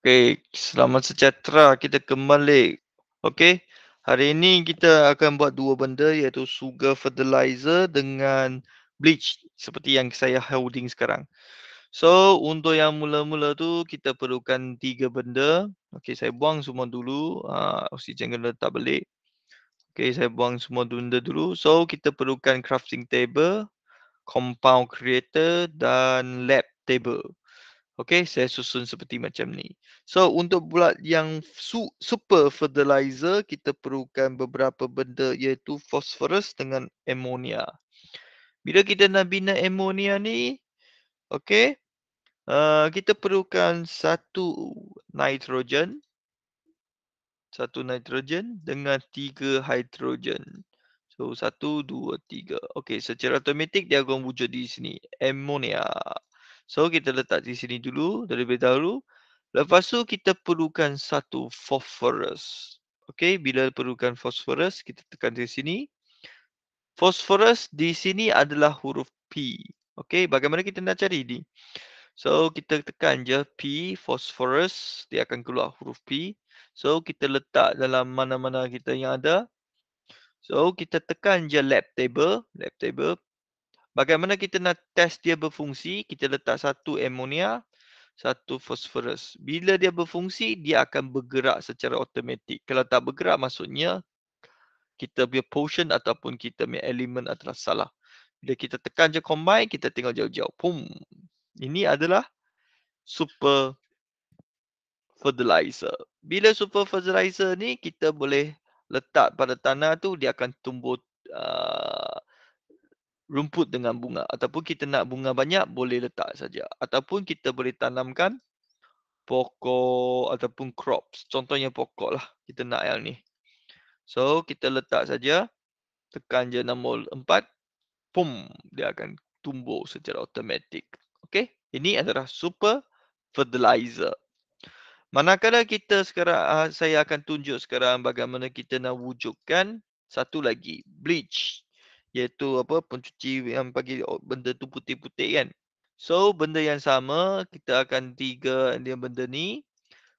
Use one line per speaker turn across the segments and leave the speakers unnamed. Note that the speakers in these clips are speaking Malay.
Okey, selamat sejahtera, kita kembali. Okey, hari ini kita akan buat dua benda iaitu sugar fertilizer dengan bleach seperti yang saya holding sekarang. So, untuk yang mula-mula tu kita perlukan 3 benda. Okey, saya buang semua dulu, oksigen kena letak balik. Okey, saya buang semua benda dulu. So, kita perlukan crafting table, compound creator dan lab table. Okey, saya susun seperti macam ni. So, untuk pula yang super fertilizer, kita perlukan beberapa benda iaitu phosphorus dengan ammonia. Bila kita nak bina ammonia ni, okey, kita perlukan nitrogen, satu nitrogen dengan 3 hidrogen. So, satu, 2, 3. Okey, secara automatik dia akan wujud di sini, ammonia. So, kita letak di sini dulu terlebih dahulu. Lepas tu kita perlukan satu phosphorus. Okey, bila perlukan phosphorus, kita tekan di sini. Phosphorus di sini adalah huruf P. Okey, bagaimana kita nak cari ni? So, kita tekan je P, phosphorus, dia akan keluar huruf P. So, kita letak dalam mana-mana kita yang ada. So, kita tekan je lab table. Bagaimana kita nak test dia berfungsi? Kita letak satu ammonia, satu phosphorus. Bila dia berfungsi, dia akan bergerak secara automatik. Kalau tak bergerak, maksudnya kita punya portion ataupun kita punya elemen adalah salah. Bila kita tekan je combine, kita tengok jauh-jauh. Pum. Ini adalah super fertilizer. Bila super fertilizer ni, kita boleh letak pada tanah tu, dia akan tumbuh uh, rumput dengan bunga. Ataupun kita nak bunga banyak, boleh letak saja. Ataupun kita boleh tanamkan pokok ataupun crops. Contohnya pokok lah. Kita nak yang ni. So, kita letak saja. Tekan je nombor 4. Pum. Dia akan tumbuh secara automatik. Okey. Ini adalah super fertilizer. Manakala kita sekarang, saya akan tunjuk sekarang bagaimana kita nak wujudkan satu lagi. Bleach. Iaitu apa, pencuci yang bagi benda tu putih-putih kan. So, benda yang sama, kita akan 3 dia benda ni.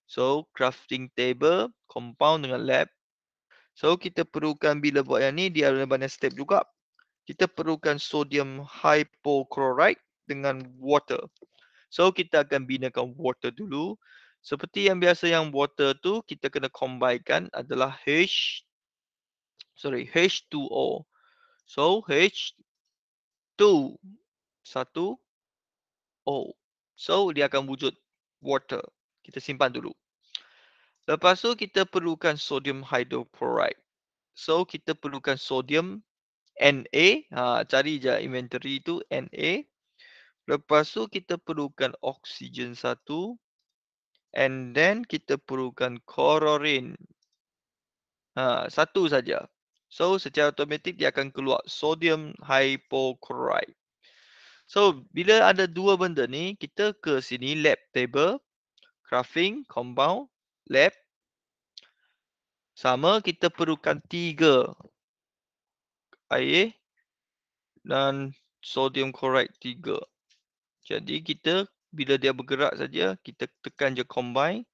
So, crafting table, compound dengan lab. So, kita perlukan bila buat yang ni, dia ada banyak step juga. Kita perlukan sodium hypochlorite dengan water. So, kita akan binakan water dulu. Seperti yang biasa yang water tu, kita kena combinekan adalah H2O. So, H2, satu O. So, dia akan wujud water. Kita simpan dulu. Lepas tu kita perlukan sodium hydrochloride. So kita perlukan sodium Na. Cari je inventory tu Na. Lepas tu kita perlukan oksigen satu. And then kita perlukan chlorine. Satu saja. So secara automatik dia akan keluar sodium hypochlorite. So bila ada dua benda ni, kita ke sini lab table, crafting, compound, lab. Sama kita perlukan 3 air dan sodium chloride 3. Jadi kita bila dia bergerak saja, kita tekan je combine.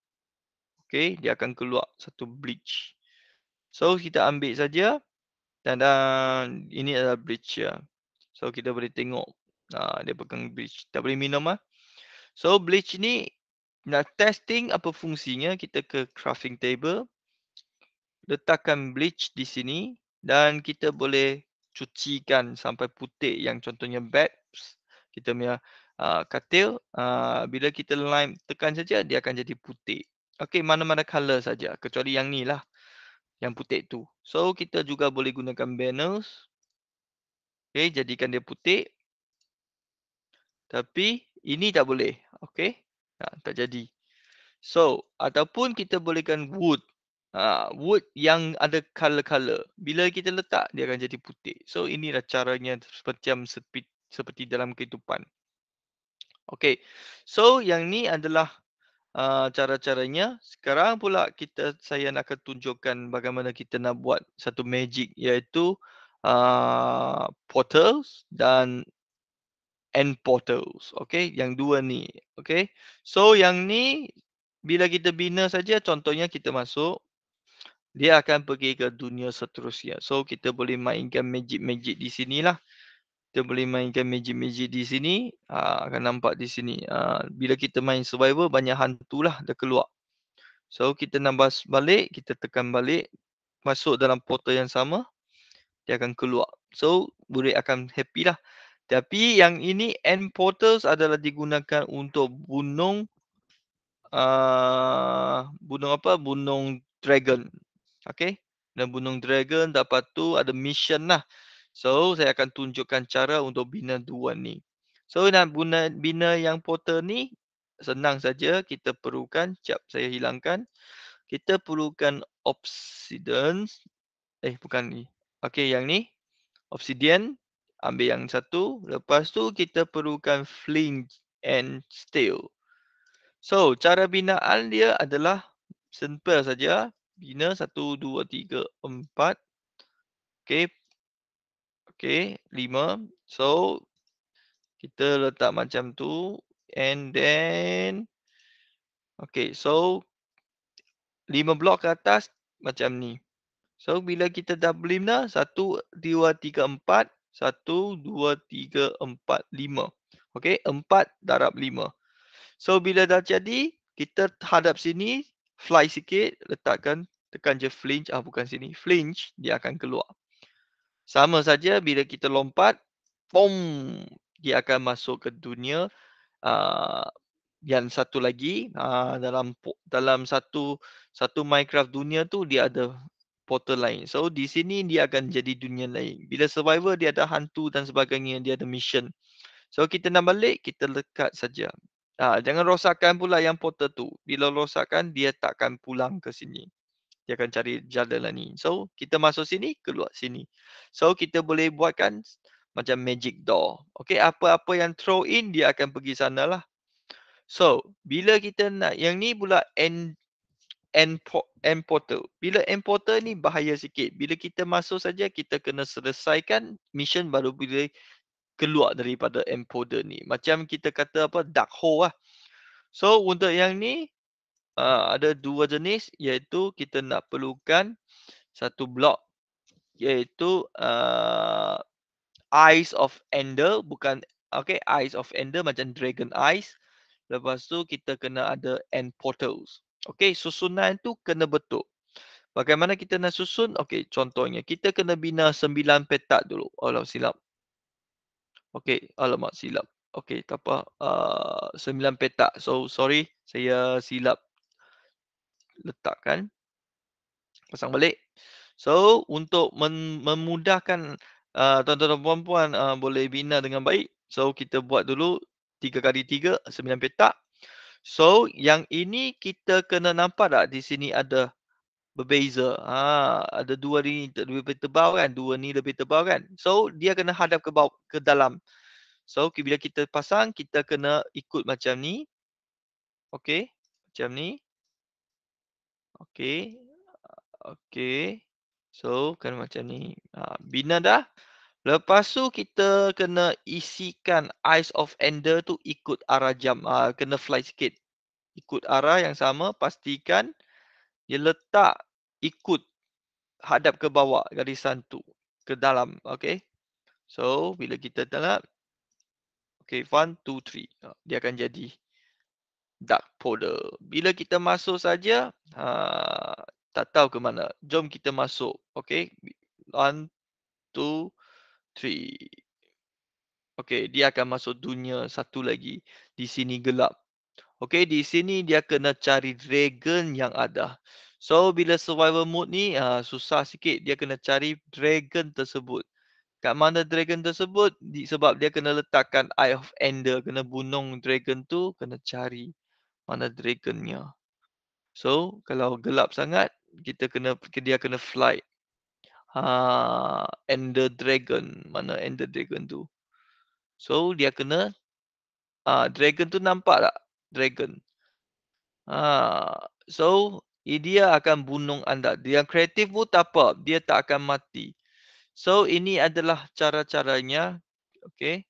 Okey, dia akan keluar satu bleach. So kita ambil saja dan ini adalah bleach ya. So kita boleh tengok dia pegang bleach. Tak boleh minum ah. So bleach ni nak testing apa fungsinya, kita ke crafting table. Letakkan bleach di sini dan kita boleh cucikan sampai putih yang contohnya bags, kita punya katil, bila kita lime tekan saja dia akan jadi putih. Okey, mana-mana color saja kecuali yang ni lah, yang putih tu. So kita juga boleh gunakan banners. Okey, jadikan dia putih. Tapi ini tak boleh. Okey. Tak jadi. So, ataupun kita bolehkan wood. Wood yang ada color-color. Bila kita letak, dia akan jadi putih. So, inilah caranya seperti dalam kehidupan. Okey. So, yang ni adalah cara-caranya. Sekarang pula saya nak akan tunjukkan bagaimana kita nak buat satu magic iaitu portals dan end portals. Okey, yang dua ni. Okey. So, yang ni bila kita bina saja, contohnya kita masuk, dia akan pergi ke dunia seterusnya. So, kita boleh mainkan magic-magic di sinilah. Kita boleh mainkan magic-magic di sini. Akan nampak di sini. Bila kita main survival, banyak hantu lah dah keluar. So, kita nak balik, kita tekan balik. Masuk dalam portal yang sama, dia akan keluar. So, murid akan happy lah. Tapi yang ini end portals adalah digunakan untuk bunuh bunuh apa? Bunuh dragon. Okay. Dan bunuh dragon, dapat tu ada mission lah. So, saya akan tunjukkan cara untuk bina dua ni. So, nak bina yang portal ni, senang saja. Kita perlukan, sekejap saya hilangkan. Kita perlukan obsidian. Bukan ni. Okay, yang ni. Obsidian. Ambil yang satu. Lepas tu, kita perlukan flint and steel. So, cara binaan dia adalah simple saja. Bina 1, 2, 3, 4. Okay. Okay, 5. So, kita letak macam tu. And then, okay, so 5 blok ke atas macam ni. So, bila kita dah bina 1, 2, 3, 4. 1, 2, 3, 4, 5. Okay, 4 darab 5. So, bila dah jadi, kita hadap sini, fly sikit, letakkan, tekan je flinch. Bukan sini. Flinch, dia akan keluar. Sama saja bila kita lompat, boom, dia akan masuk ke dunia yang satu lagi. Dalam satu Minecraft dunia tu, dia ada portal lain. So, di sini dia akan jadi dunia lain. Bila survivor, dia ada hantu dan sebagainya. Dia ada mission. So, kita nak balik, kita lekat saja. Jangan rosakkan pula yang portal tu. Bila rosakkan, dia takkan pulang ke sini. Dia akan cari jalan lain ni. So, kita masuk sini, keluar sini. So, kita boleh buatkan macam magic door. Okay, apa-apa yang throw in, dia akan pergi sana lah. So, bila kita nak, yang ni pula end portal. Bila end portal ni bahaya sikit. Bila kita masuk saja, kita kena selesaikan mission baru boleh keluar daripada end portal ni. Macam kita kata apa, dark hole lah. So, untuk yang ni, ada dua jenis, iaitu kita nak perlukan satu blok, iaitu Eyes of Ender. Bukan, okay, Eyes of Ender macam Dragon Eyes. Lepas tu kita kena ada End Portals. Okay, susunan tu kena betul. Bagaimana kita nak susun? Okay, contohnya kita kena bina 9 petak dulu. Alamak, silap. Okay, alamak, silap. Okay, tak apa. 9 petak. So, sorry. Saya silap letakkan. Pasang balik. So, untuk memudahkan tuan-tuan dan puan-puan boleh bina dengan baik. So, kita buat dulu 3x3, 9 petak. So, yang ini kita kena nampak tak di sini ada berbeza. Ada dua ni lebih tebal kan? Dua ni lebih tebal kan? So, dia kena hadap ke bawah, ke dalam. So, bila kita pasang, kita kena ikut macam ni. Okay. Macam ni. Okay. Okay. So, kan macam ni. Bina dah. Lepas tu, kita kena isikan Eyes of Ender tu ikut arah jam. Kena fly sikit. Ikut arah yang sama. Pastikan dia letak ikut hadap ke bawah garisan tu. Ke dalam. Okay. So, bila kita tengok. Okay, 1, 2, 3. Dia akan jadi dark portal. Bila kita masuk saja, tak tahu ke mana. Jom kita masuk. Okay. 1, 2, 3. Okay, dia akan masuk dunia satu lagi. Di sini gelap. Okay, di sini dia kena cari dragon yang ada. So, bila survival mode ni, susah sikit. Dia kena cari dragon tersebut. Kat mana dragon tersebut? Sebab dia kena letakkan Eye of Ender. Kena bunuh dragon tu, kena cari mana dragonnya. So, kalau gelap sangat, dia kena fly. Ender Dragon. Mana Ender Dragon tu? So, dia kena dragon tu nampak tak? Dragon. So, dia akan bunuh anda. Dia kreatif pun tak apa. Dia tak akan mati. So, ini adalah cara-caranya. Okay.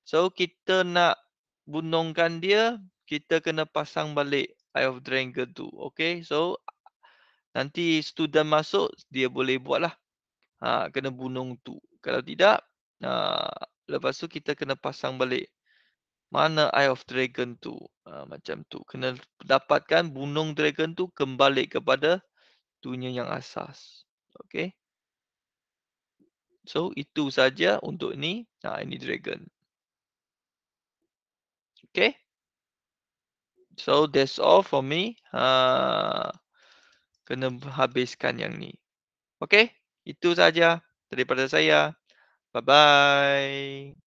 So, kita nak bunuhkan dia. Kita kena pasang balik Eye of Dragon tu. Okay, so nanti student masuk, dia boleh buat lah. Kena bunuh tu. Kalau tidak, lepas tu kita kena pasang balik. Mana Eye of Dragon tu? Macam tu. Kena dapatkan bunuh dragon tu kembali kepada dunia yang asas. Okay. So, itu saja untuk ni. Ini dragon. Okay. So, that's all for me. Kena habiskan yang ni. Okay. Itu saja daripada saya. Bye-bye.